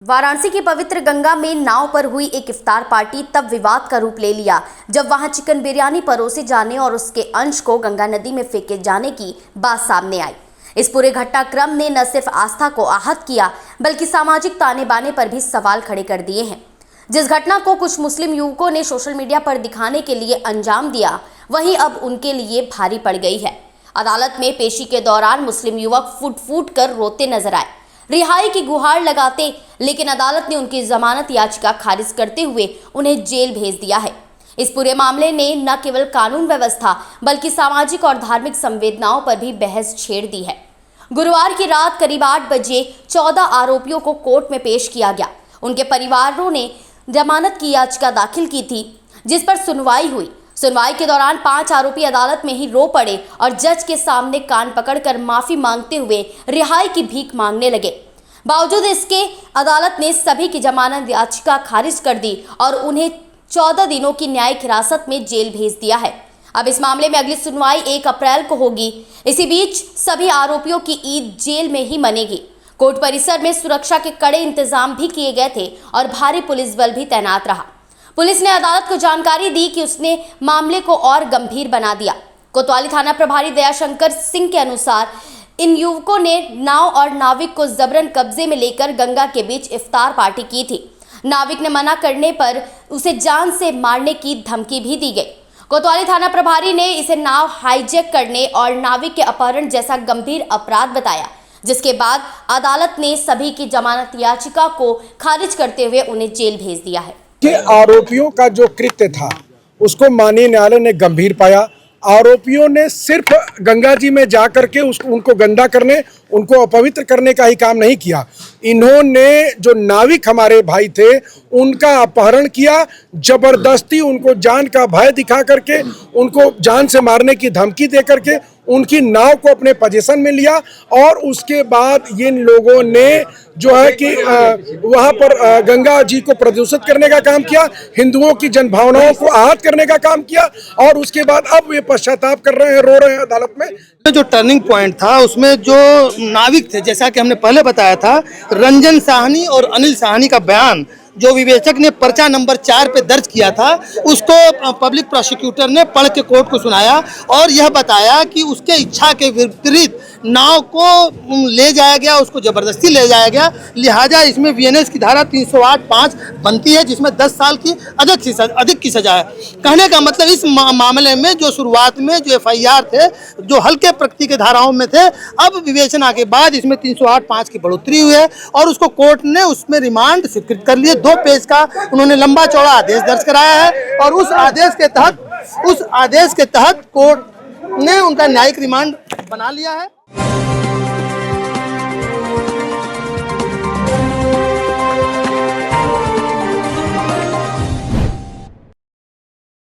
वाराणसी की पवित्र गंगा में नाव पर हुई एक इफ्तार पार्टी तब विवाद का रूप ले लिया जब वहां चिकन बिरयानी परोसे जाने और उसके अंश को गंगा नदी में फेंके जाने की बात सामने आई। इस पूरे घटनाक्रम ने न सिर्फ आस्था को आहत किया बल्कि सामाजिक ताने बाने पर भी सवाल खड़े कर दिए हैं। जिस घटना को कुछ मुस्लिम युवकों ने सोशल मीडिया पर दिखाने के लिए अंजाम दिया, वहीं अब उनके लिए भारी पड़ गई है। अदालत में पेशी के दौरान मुस्लिम युवक फूट फूट कर रोते नजर आए, रिहाई की गुहार लगाते, लेकिन अदालत ने उनकी जमानत याचिका खारिज करते हुए उन्हें जेल भेज दिया है। इस पूरे मामले ने न केवल कानून व्यवस्था बल्कि सामाजिक और धार्मिक संवेदनाओं पर भी बहस छेड़ दी है। गुरुवार की रात करीब 8 बजे 14 आरोपियों को कोर्ट में पेश किया गया। उनके परिवारों ने जमानत की याचिका दाखिल की थी, जिस पर सुनवाई हुई। सुनवाई के दौरान 5 आरोपी अदालत में ही रो पड़े और जज के सामने कान पकड़कर माफी मांगते हुए रिहाई की भीख मांगने लगे। बावजूद इसके अदालत ने सभी की जमानत याचिका खारिज कर दी और उन्हें 14 दिनों की न्यायिक हिरासत में जेल भेज दिया है। अब इस मामले में अगली सुनवाई 1 अप्रैल को होगी। इसी बीच सभी आरोपियों की ईद जेल में ही मनेगी। कोर्ट परिसर में सुरक्षा के कड़े इंतजाम भी किए गए थे और भारी पुलिस बल भी तैनात रहा। पुलिस ने अदालत को जानकारी दी कि उसने मामले को और गंभीर बना दिया। कोतवाली थाना प्रभारी दयाशंकर सिंह के अनुसार इन युवकों ने नाव और नाविक को जबरन कब्जे में लेकर गंगा के बीच इफ्तार पार्टी की थी। नाविक ने मना करने पर उसे जान से मारने की धमकी भी दी गई। कोतवाली थाना प्रभारी ने इसे नाव हाईजैक करने और नाविक के अपहरण जैसा गंभीर अपराध बताया, जिसके बाद अदालत ने सभी की जमानत याचिका को खारिज करते हुए उन्हें जेल भेज दिया है। कि आरोपियों का जो कृत्य था उसको माननीय न्यायालय ने गंभीर पाया। आरोपियों ने सिर्फ गंगा जी में जा करके उनको गंदा करने, उनको अपवित्र करने का ही काम नहीं किया। इन्होंने जो नाविक हमारे भाई थे उनका अपहरण किया, जबरदस्ती उनको जान का भय दिखा करके, उनको जान से मारने की धमकी दे करके उनकी नाव को अपने पोजीशन में लिया और उसके बाद इन लोगों ने जो है कि वहाँ पर गंगा जी को प्रदूषित करने का काम किया, हिंदुओं की जनभावनाओं को आहत करने का काम किया और उसके बाद अब वे पश्चाताप कर रहे हैं, रो रहे हैं अदालत में। जो टर्निंग पॉइंट था उसमें जो नाविक थे, जैसा कि हमने पहले बताया था, रंजन साहनी और अनिल साहनी का बयान जो विवेचक ने पर्चा नंबर 4 पे दर्ज किया था, उसको पब्लिक प्रोसिक्यूटर ने पढ़ के कोर्ट को सुनाया और यह बताया कि उसके इच्छा के विपरीत नाव को ले जाया गया, उसको जबरदस्ती ले जाया गया। लिहाजा इसमें बीएनएस की धारा 308(5) बनती है, जिसमें 10 साल की अधिक की सजा है। कहने का मतलब इस मामले में जो शुरुआत में जो एफआईआर थे, जो हल्के प्रकृति के धाराओं में थे, अब विवेचना के बाद इसमें 308(5) की बढ़ोतरी हुई है और उसको कोर्ट ने उसमें रिमांड स्वीकृत कर लिए। 2 पेज का उन्होंने लंबा चौड़ा आदेश दर्ज कराया है और उस आदेश के तहत कोर्ट ने उनका न्यायिक रिमांड बना लिया है।